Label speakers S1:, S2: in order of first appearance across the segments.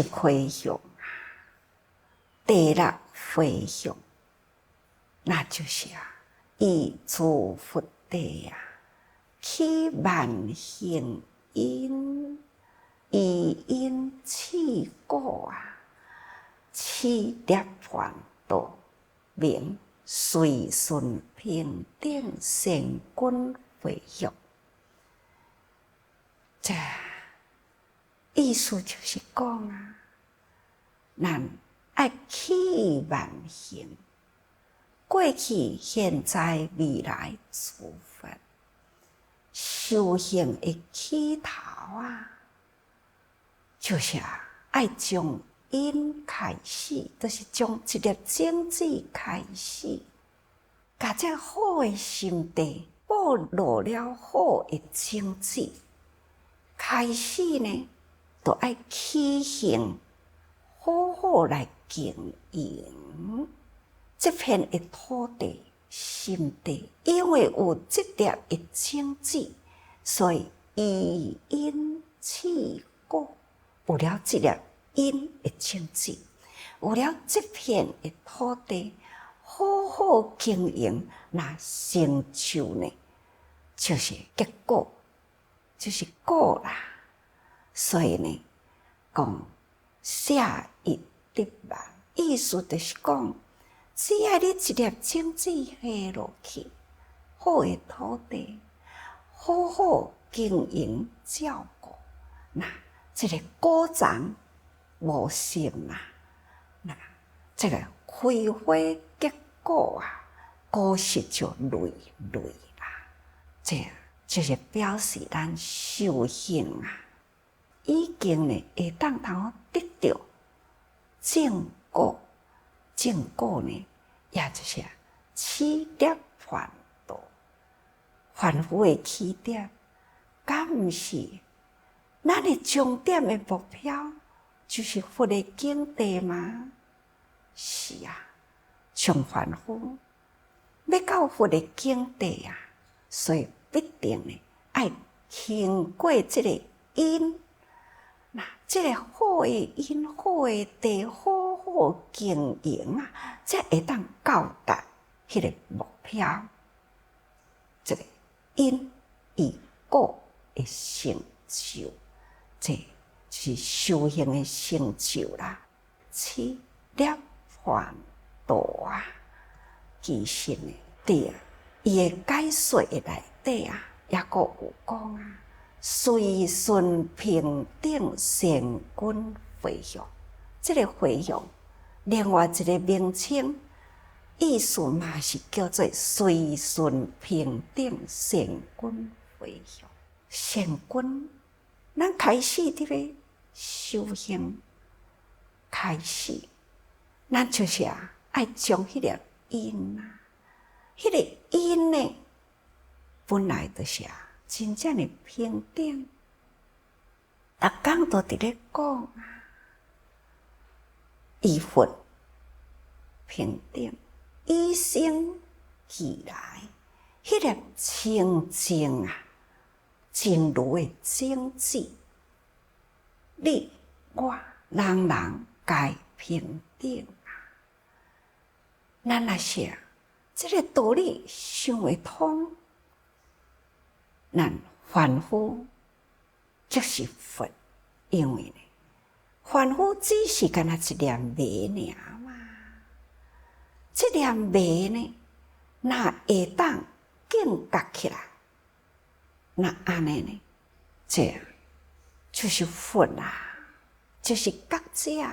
S1: 七回向第六回向，那就是以诸佛地起万行因，以因起果起涅槃道，名随顺平等善根回向。这意思就是讲咱爱起万行，过去、现在、未来诸佛修行的起头就是爱从因开始，就是从一粒种子开始，把这好的心地播落了好的种子，开始呢，就爱起行，好好来经营这片的土地心地，因为有这粒的种子，所以以因起果。有了这粒因的种子，有了这片的土地，好好经营，那成就呢，就是结果，就是果啦。所以呢，讲下一粒万，意思就是讲，只要你一粒种子下落去，好的土地，好好经营照顾，那这个果长无成那这个开花结果果实就累累啦。这就是表示咱修行已经呢会当通得到正果，正果呢，也就是起涅槃道，凡夫的起点，敢毋是？咱的终点的目标就是佛的境地吗？是从凡夫要到佛的境地所以必定呢爱经过这个因，那这个好的因、好的地，好好经营才会当到达迄个目标。这个因与果的成就。这是修行的成就啦，起涅槃道其实呢，对伊的解说的内底也阁有讲随顺平等善根回向。这个回向，另外一个名称，意思嘛是叫做随顺平等善根回向。善根。咱开始伫咧修行，开始，咱就是爱将迄粒因迄个因呢，本来就是真正的平等。逐工都伫咧讲依佛平等，依生俱来，迄粒清净真如的种子，你我人人该平等咱若是这个道理想会通，咱凡夫就是佛，因为呢，凡夫只是干那一粒迷尔嘛，这粒迷呢，若会当警觉起来。那安尼呢？这就是佛就是觉者，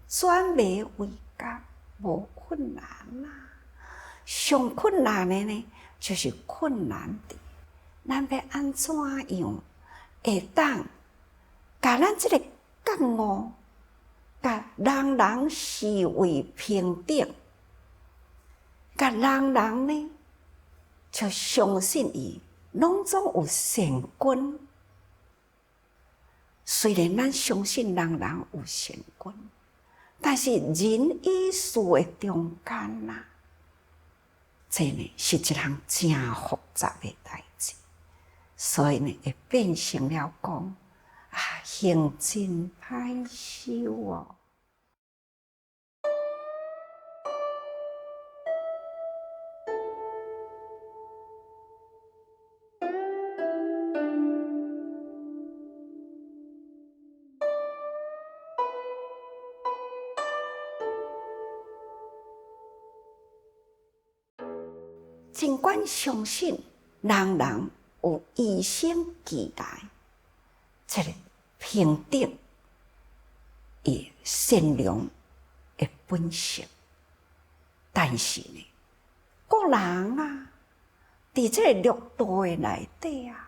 S1: 转迷为觉，无困难上困难的呢，就是困难的。咱要安怎样会当把咱这个觉悟，把人人视为平等，把人人呢就相信伊。拢总有善根，虽然咱相信人人有善根，但是人与事的中间这呢是一项真复杂的代志，所以呢会变成了讲行真歹修哦。尽管相信人人有与生俱来这个平等与善良的本性，但是呢，个人啊，伫这个六道的内底啊，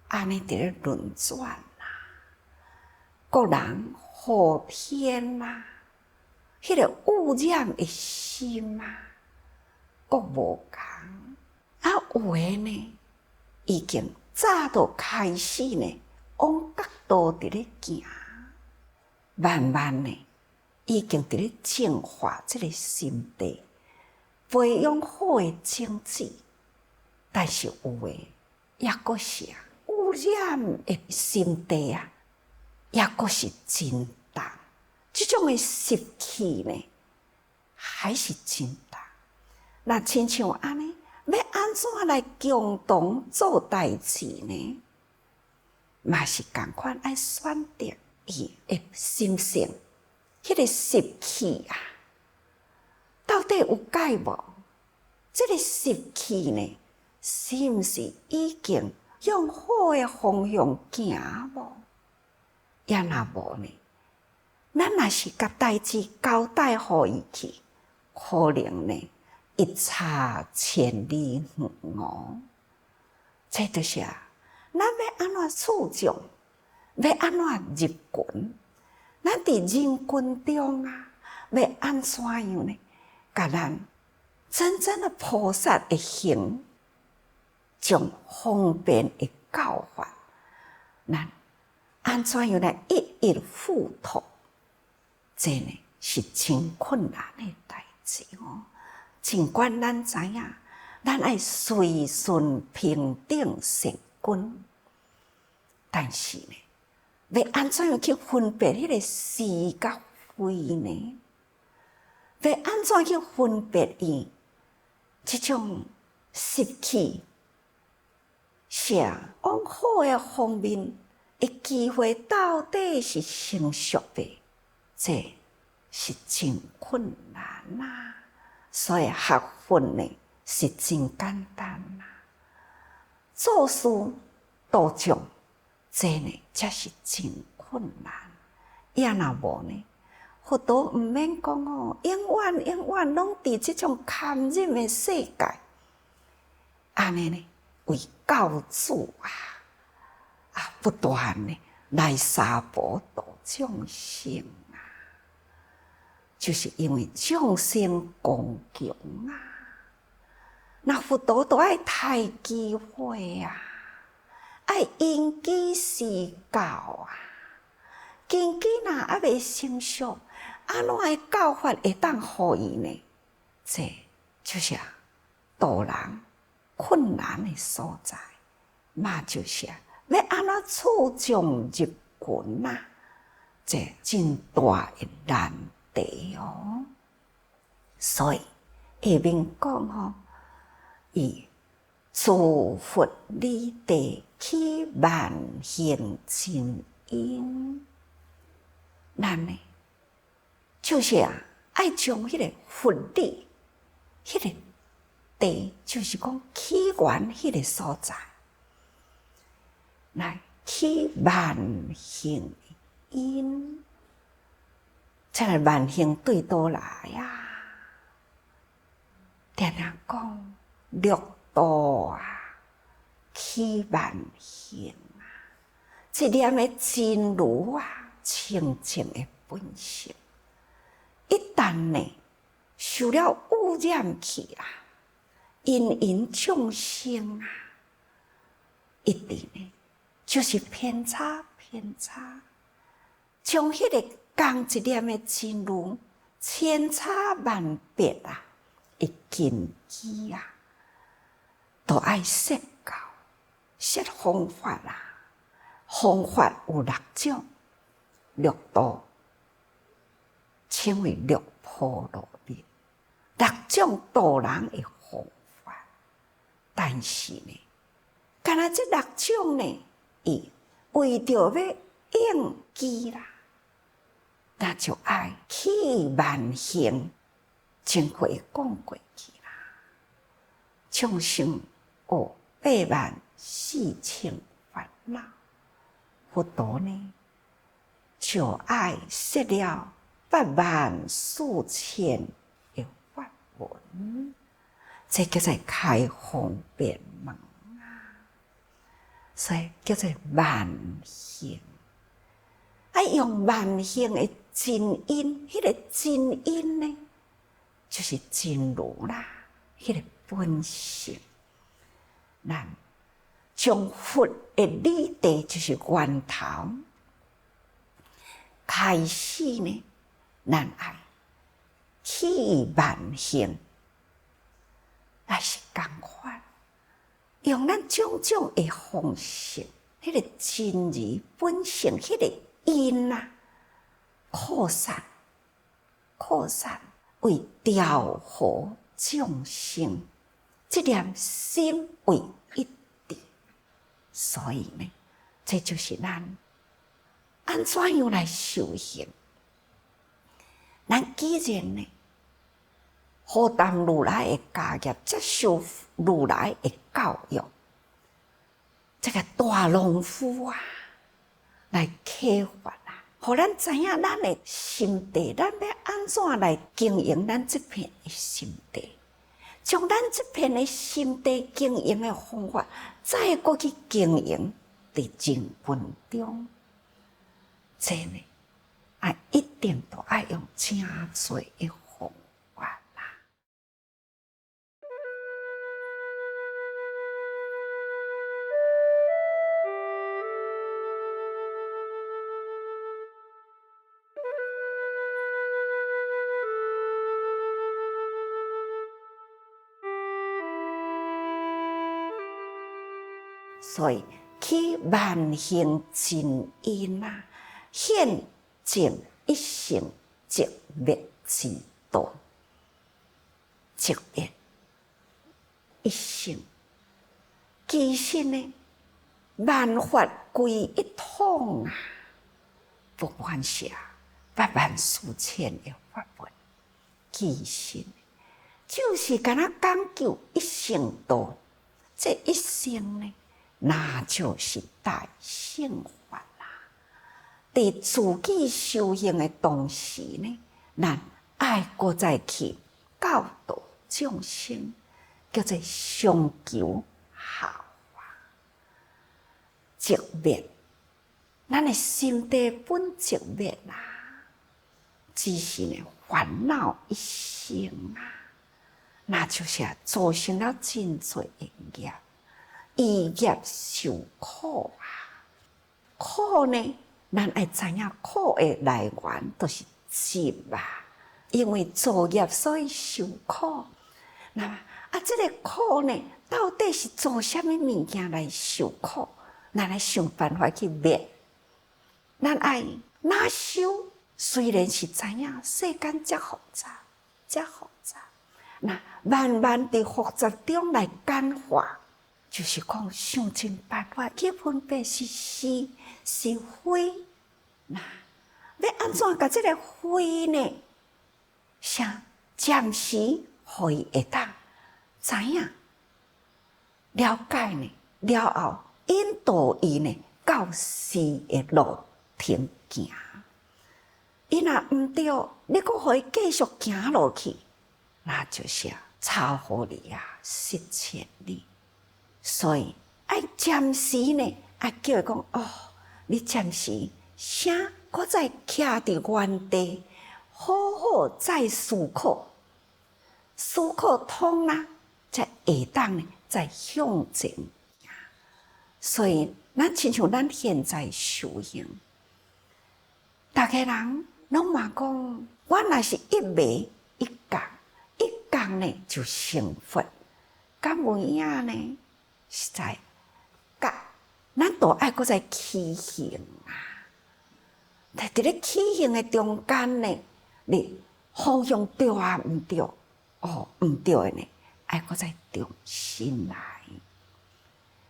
S1: 安尼伫咧轮转啊，个人后天啊，迄个污染的心啊，各无共。啊，有诶呢，已经早都开始呢，往角度伫咧行，慢慢呢，已经伫咧净化这个心地，培养好诶种子。但是有诶，也阁是污染诶心地啊，也阁是真重。这种诶习气呢，还是真重。那亲像安尼。要安怎来共同做代志呢？嘛是共款爱选择伊的心性，迄个习气啊，到底有改无？这个习气呢，是毋是已经向好的方向行无？也若无呢？咱若是甲代志交代互伊去，可能呢？一差千里远哦，这就是咱要安怎处众，要安怎入群？咱伫人群中啊，要安怎样呢？甲咱真正的菩萨的行，将方便的教法，咱安怎样来一一付托？这呢是真困难的代志哦。尽管咱知影，咱爱随顺平等善君，但是呢，要安怎样去分别迄个是甲非呢？要安怎去分别伊这种习气，是往好的方面的机会，到底是成熟的？这是真困难啊！所以学佛呢是真简单啦，做事度众，这呢才是真困难。也若无呢，佛陀毋免讲哦，永远拢伫这种堪忍的世界，安尼呢为教主不断呢来沙婆度众生。就是因为众生共穷啊，那佛陀都爱待机会啊，爱因机施教啊，根基若还未成熟，安怎的教法会当互伊呢？这就是度人困难的所在，嘛就是要安怎处众入群啊，这真大的难。哦，所以下面讲吼，以诸佛理地起万行真因，咱呢就是爱将迄个佛理，迄个地就是讲起源迄个所在，来起万行因。这个万行对倒来啊！定定讲六道啊，起万行啊，一念的真如啊，清净的本性，一旦呢受了污染去啊，因众生啊，一定呢就是偏差，将迄个。共一念的真如，千差万别啊，的根基啊，都爱设教、设方法啦，方法有6种，6度，称为6波罗蜜，6种度人的方法。但是呢，干那这6种呢，伊为着要应机啦，那就爱去万行，前回讲过去啦。众生有84000烦恼，佛陀呢就爱说了84000的法门，这叫做开方便门啊，所以叫做万行。用万行的真因，迄个真因呢，就是真如啦，迄个本性。咱将佛的理地就是源头开始呢，咱爱去万行，也是同款，用咱种种的方式，迄个真如本性，迄个因啊，扩散为调和众生，这念心为一体。所以呢，这就是咱安怎样来修行。咱既然呢，荷担如来的家业，接受如来的教育，这个大农夫啊，来启发啊，互咱知影咱的心地，咱要安怎来经营咱这片的心地，将咱这片的心地经营的方法，再过去经营伫正本中，这呢，一定都爱用正多的方法啦。所以去万行真因啊，现证一性即灭之道，即灭一性。其实呢，万法归一统啊，不管是84000的法门，其实就是敢若讲究一性道，这一性呢，那就是大乘法啦。在自己修行的同时呢，咱爱搁再去教导众生，叫做相求效法，寂灭。咱的心地本寂灭啦，只是呢烦恼一生啊，那就是造成了真多的业。以业受苦啊，苦呢，咱爱知影苦的来源都是集啊，因为造业所以受苦。那么这个苦呢，到底是做什么物件来受苦？咱来想办法去灭。咱爱哪修？虽然是知影世间遮复杂，那慢慢伫复杂中来简化。就是讲想尽办法去分别是是非，那要安怎甲这个非呢？想暂时互伊会当知影了解呢，了后引导伊呢到是的路程行。伊若毋对，你阁互伊继续行落去，那就是超乎你失千里。所以爱暂时呢，叫伊讲你暂时先搁再徛伫原地，好好再思考，思考通啦，才会当呢再向前行。所以咱亲像咱现在修行，大家人拢嘛讲，我若是一昧一讲呢就成佛，敢有影呢？实在，甲咱都爱搁再起行啊！在伫咧起行的中间呢，你方向对啊毋对？哦，毋对的呢，爱搁再重新来，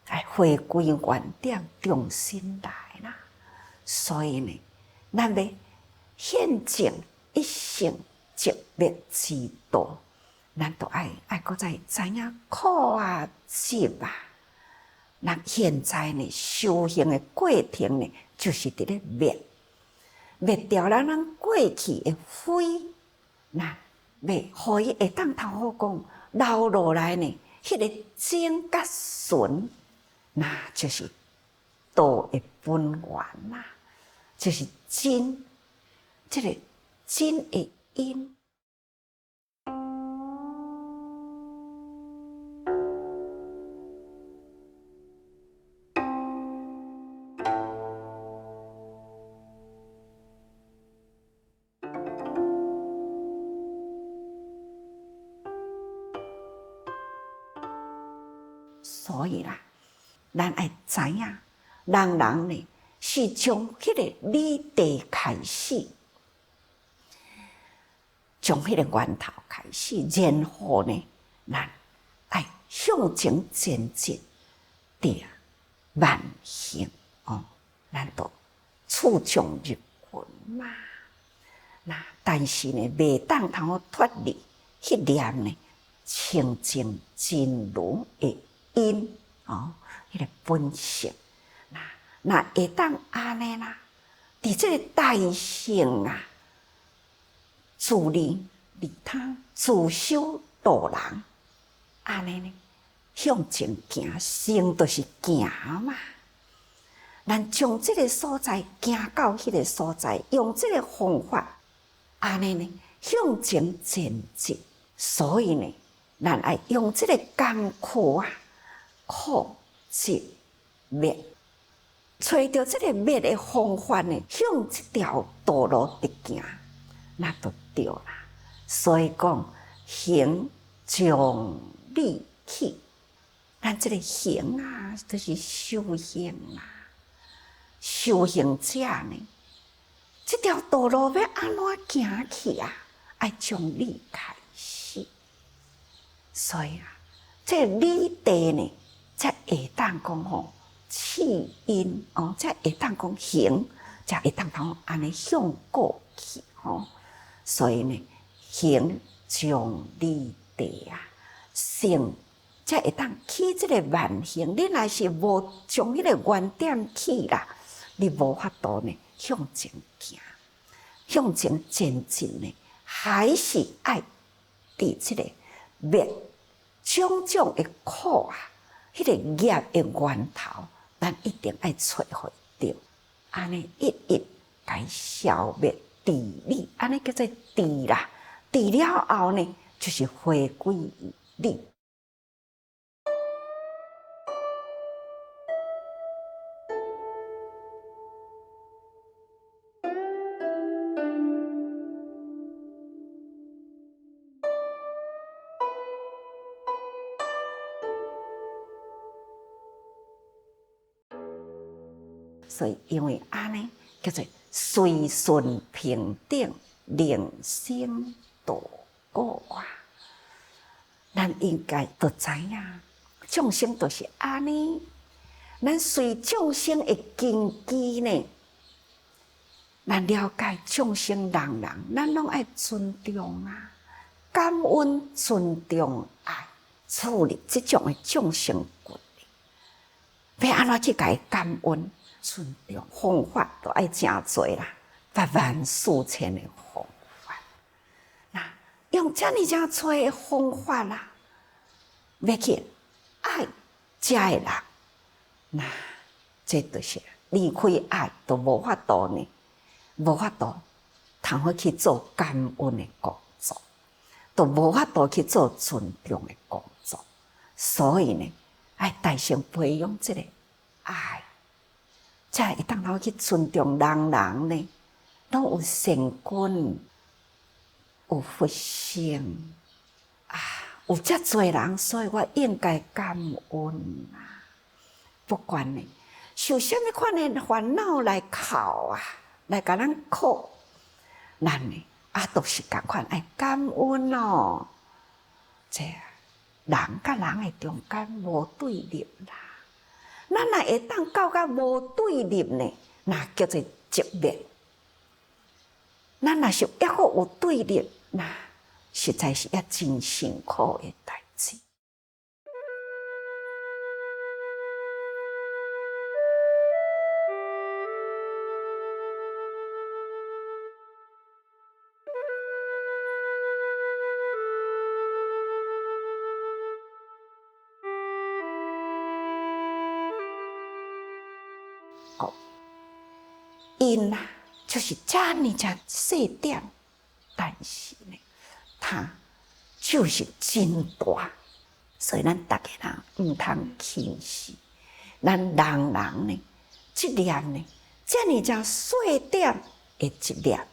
S1: 来回归原点，重新来啦。所以呢，咱要现证一性直灭之道，咱都爱搁再知影苦啊、集啊。咱现在呢，修行的过程呢，就是伫咧灭掉了咱过去的灰，那要互伊会当头好讲留落来呢，迄个真甲纯，那就是道的本源啦，就是真，这个真的因。所以啦，咱爱知影，人呢是从迄个理地开始，从迄个源头开始，然后呢，咱爱向前前进，对啊，万行哦，咱都触障入群嘛。那但是呢，袂当通脱离迄念呢清净真如的因哦，迄个本性。那会当安尼啦，伫这个大乘啊，自利利他，自修度人，安尼呢，向前行，行就是行嘛。咱从这个所在行到迄个所在，用这个方法，安尼呢，向前前进。所以呢，咱爱用这个功课啊，苦集灭。找到这个灭的方法呢，向这条道路直行，那就对啦。所以讲，行从理起，咱这个行啊，就是修行啊。修行者呢，这条道路要安怎行去啊？爱从理开始。所以啊，这理地呢，才会当讲吼。起因哦，才会当讲行，才会当通安尼向过去吼。所以呢，行从理地啊，性才会当起这个万行。你若是无从迄个原点起啦，你无法度呢向前行，向前前进呢，还是爱伫这个灭种种的苦啊，迄个业的源头。咱一定爱找回着，安尼一该消灭治理，安尼叫做治啦。治了后呢，就是回归于理。所以，因为安尼叫做随顺平等，令生度过啊。咱应该都知影，众生都是安尼。咱随众生的根基呢，咱了解众生人，咱拢爱尊重啊，感恩、尊重、爱，处理这种的众生群。要安怎去甲伊感恩？尊重方法都爱真多啦，百万数千的方法。那用这么真多的方法啦，要去爱这个人，那这就是离开爱都无法度呢，无法度通好去做感恩的工作，都无法度去做尊重的工作。所以呢，爱大声培养这个爱。才会当好去尊重人呢，拢有善根，有佛性啊，有遮多人，所以我应该感恩啊。不管呢受什么款的烦恼来考啊，来甲咱考，咱呢都是共款爱感恩哦。这人甲人的中间无对立啦，咱若会当到甲无对立呢，那叫做寂灭。咱若是抑好有对立，那实在是也真辛苦的代志。因啊，就是这么细点，但是呢，它就是真大，所以咱大家人唔通轻视。咱人人呢，这念呢，这么细点的一念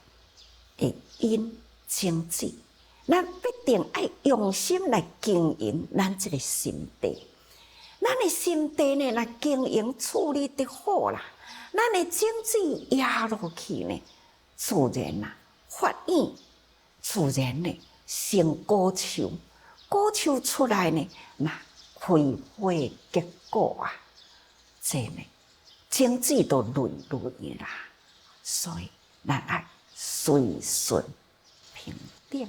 S1: 的因经济，咱必定要用心来经营咱这个心地。咱的心地呢，若经营处理得好啦。咱的经济压落去呢，自然发展，自然呢成果树，果树出来呢，那开花结果啊，这呢经济都累累啦，所以咱爱随顺平定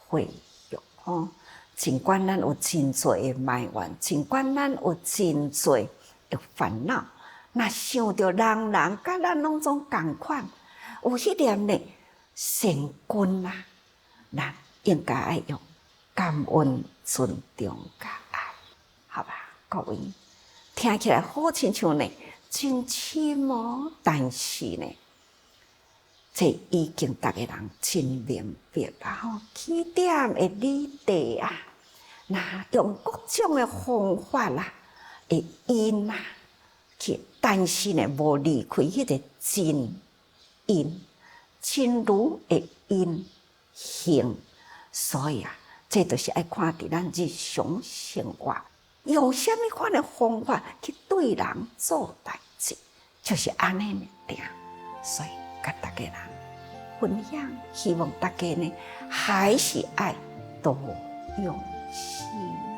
S1: 回育哦。尽管咱有真多的埋怨，尽管咱有真多的烦恼。那想着人人甲咱拢总共款，有迄念呢善根啊，咱应该爱用感恩、尊重、甲爱，好吧？各位听起来好亲像呢，真深哦，但是呢，这已经大家人真明白啦吼，起点的理地啊，那用各种的方法啦，会因啊。但是呢，无离开迄个真因，真如的因行，所以啊，这就是爱看伫咱日常生活，用什么款的方法去对人做代志，就是安尼的定。所以，甲大家人分享，希望大家呢还是爱多用心。